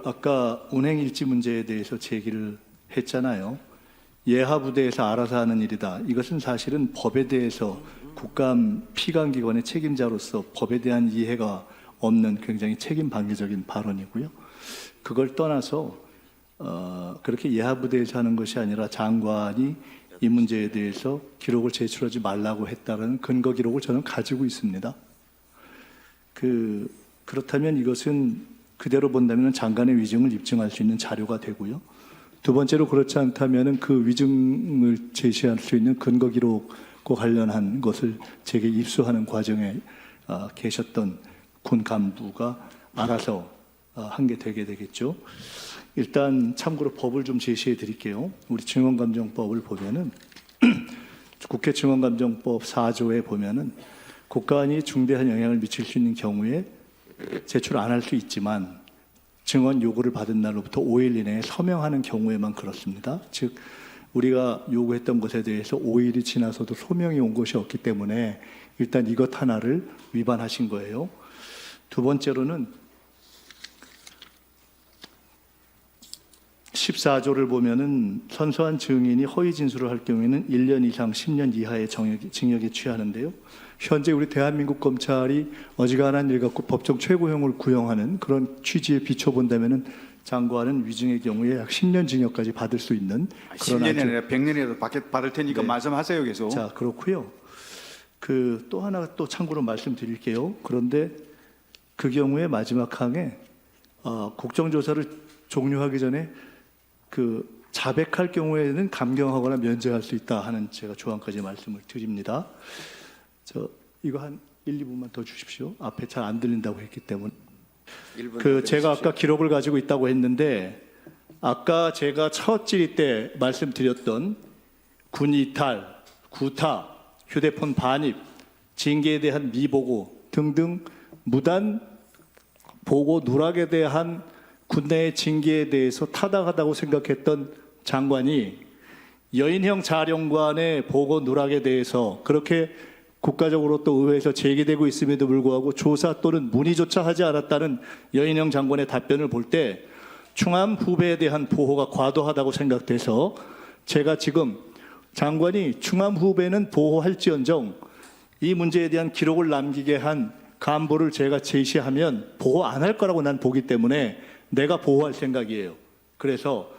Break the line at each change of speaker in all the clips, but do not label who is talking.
아까 운행일지 문제에 대해서 제기를 했잖아요. 예하부대에서 알아서 하는 일이다. 이것은 사실은 법에 대해서 국감 피감기관의 책임자로서 법에 대한 이해가 없는 굉장히 책임 방기적인 발언이고요. 그걸 떠나서 그렇게 예하부대에서 하는 것이 아니라 장관이 이 문제에 대해서 기록을 제출하지 말라고 했다는 근거 기록을 저는 가지고 있습니다. 그렇다면 이것은 그대로 본다면 장관의 위증을 입증할 수 있는 자료가 되고요. 두 번째로 그렇지 않다면 그 위증을 제시할 수 있는 근거 기록과 관련한 것을 제게 입수하는 과정에 계셨던 군 간부가 알아서 한 게 되게 되겠죠. 일단 참고로 법을 좀 제시해 드릴게요. 우리 증언감정법을 보면은 국회 증언감정법 4조에 보면은 국가안이 중대한 영향을 미칠 수 있는 경우에 제출 안 할 수 있지만 증언 요구를 받은 날로부터 5일 이내에 서명하는 경우에만 그렇습니다. 즉 우리가 요구했던 것에 대해서 5일이 지나서도 소명이 온 것이 없기 때문에 일단 이것 하나를 위반하신 거예요. 두 번째로는 14조를 보면은 선서한 증인이 허위 진술을 할 경우에는 1년 이상 10년 이하의 징역에 취하는데요. 현재 우리 대한민국 검찰이 어지간한 일 갖고 법정 최고형을 구형하는 그런 취지에 비춰본다면은 장관은 위증의 경우에 약 10년 징역까지 받을 수 있는 그런
10년이 아니라 100년이라도 받을 테니까
네.
말씀하세요 계속.
자, 그렇고요. 또 하나 또 참고로 말씀드릴게요. 그런데 그 경우에 마지막 항에 국정조사를 종료하기 전에 자백할 경우에는 감경하거나 면제할 수 있다 하는 제가 조항까지 말씀을 드립니다. 이거 한 1, 2분만 더 주십시오. 앞에 잘 안 들린다고 했기 때문에. 제가 아까 기록을 가지고 있다고 했는데 아까 제가 첫 질의 때 말씀드렸던 군 이탈, 구타, 휴대폰 반입, 징계에 대한 미보고 등등 무단 보고 누락에 대한 군내의 징계에 대해서 타당하다고 생각했던 장관이 여인형 자령관의 보고 누락에 대해서 그렇게 국가적으로 또 의회에서 제기되고 있음에도 불구하고 조사 또는 문의조차 하지 않았다는 여인형 장관의 답변을 볼 때 충암 후배에 대한 보호가 과도하다고 생각돼서 제가 지금 장관이 충암 후배는 보호할지언정 이 문제에 대한 기록을 남기게 한 간부를 제가 제시하면 보호 안 할 거라고 난 보기 때문에 내가 보호할 생각이에요. 그래서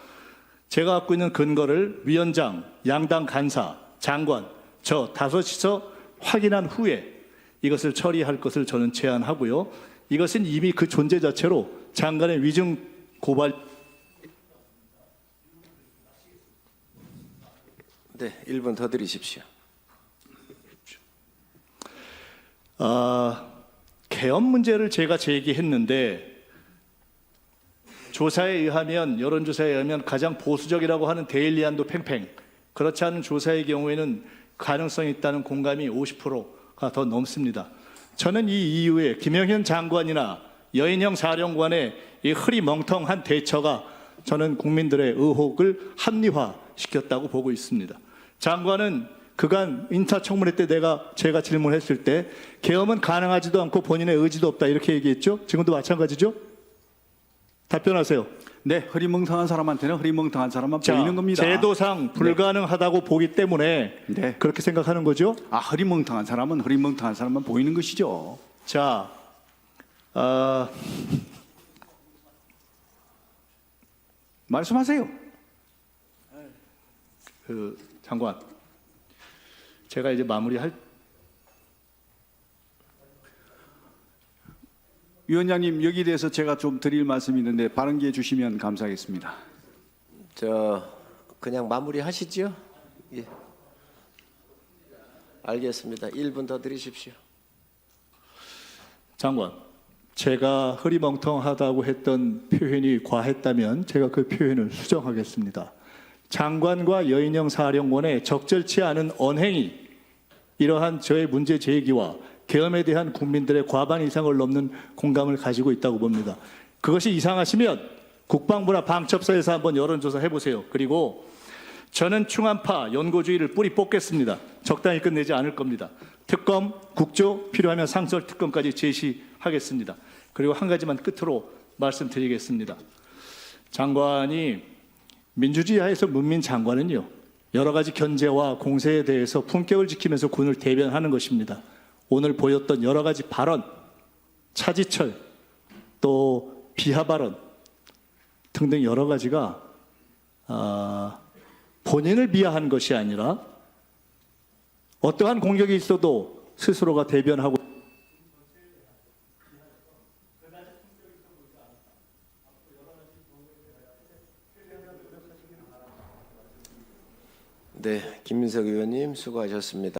제가 갖고 있는 근거를 위원장, 양당 간사, 장관, 저 다섯이서 확인한 후에 이것을 처리할 것을 저는 제안하고요. 이것은 이미 그 존재 자체로 장관의 위증 고발.
네, 1분 더 드리십시오.
계엄 문제를 제가 제기했는데 조사에 의하면 여론조사에 의하면 가장 보수적이라고 하는 데일리안도 팽팽 그렇지 않은 조사의 경우에는 가능성이 있다는 공감이 50%가 더 넘습니다. 저는 이 이후에 김영현 장관이나 여인형 사령관의 이 흐리멍텅한 대처가 저는 국민들의 의혹을 합리화시켰다고 보고 있습니다. 장관은 그간 인사청문회 때 제가 질문했을 때 계엄은 가능하지도 않고 본인의 의지도 없다 이렇게 얘기했죠. 지금도 마찬가지죠. 답변하세요.
네, 흐리멍텅한 사람한테는 흐리멍텅한 사람만 보이는 겁니다.
제도상 불가능하다고 보기 때문에
네.
그렇게 생각하는 거죠.
흐리멍텅한 사람은 흐리멍텅한 사람만 보이는 것이죠.
자,
말씀하세요.
장관, 제가 이제 마무리할.
위원장님, 여기에 대해서 제가 좀 드릴 말씀이 있는데 발언기회 주시면 감사하겠습니다.
그냥 마무리하시죠? 예. 알겠습니다. 1분 더 드리십시오.
장관, 제가 흐리멍텅하다고 했던 표현이 과했다면 제가 그 표현을 수정하겠습니다. 장관과 여인형 사령관의 적절치 않은 언행이 이러한 저의 문제 제기와 계엄에 대한 국민들의 과반 이상을 넘는 공감을 가지고 있다고 봅니다. 그것이 이상하시면 국방부나 방첩사에서 한번 여론조사 해보세요. 그리고 저는 충암파 연고주의를 뿌리 뽑겠습니다. 적당히 끝내지 않을 겁니다. 특검, 국조, 필요하면 상설 특검까지 제시하겠습니다. 그리고 한 가지만 끝으로 말씀드리겠습니다. 장관이 민주주의 하에서 문민 장관은요, 여러 가지 견제와 공세에 대해서 품격을 지키면서 군을 대변하는 것입니다. 오늘 보였던 여러 가지 발언, 차지철, 또 비하 발언 등등 여러 가지가 본인을 비하한 것이 아니라 어떠한 공격이 있어도 스스로가 대변하고
네, 김민석 의원님 수고하셨습니다.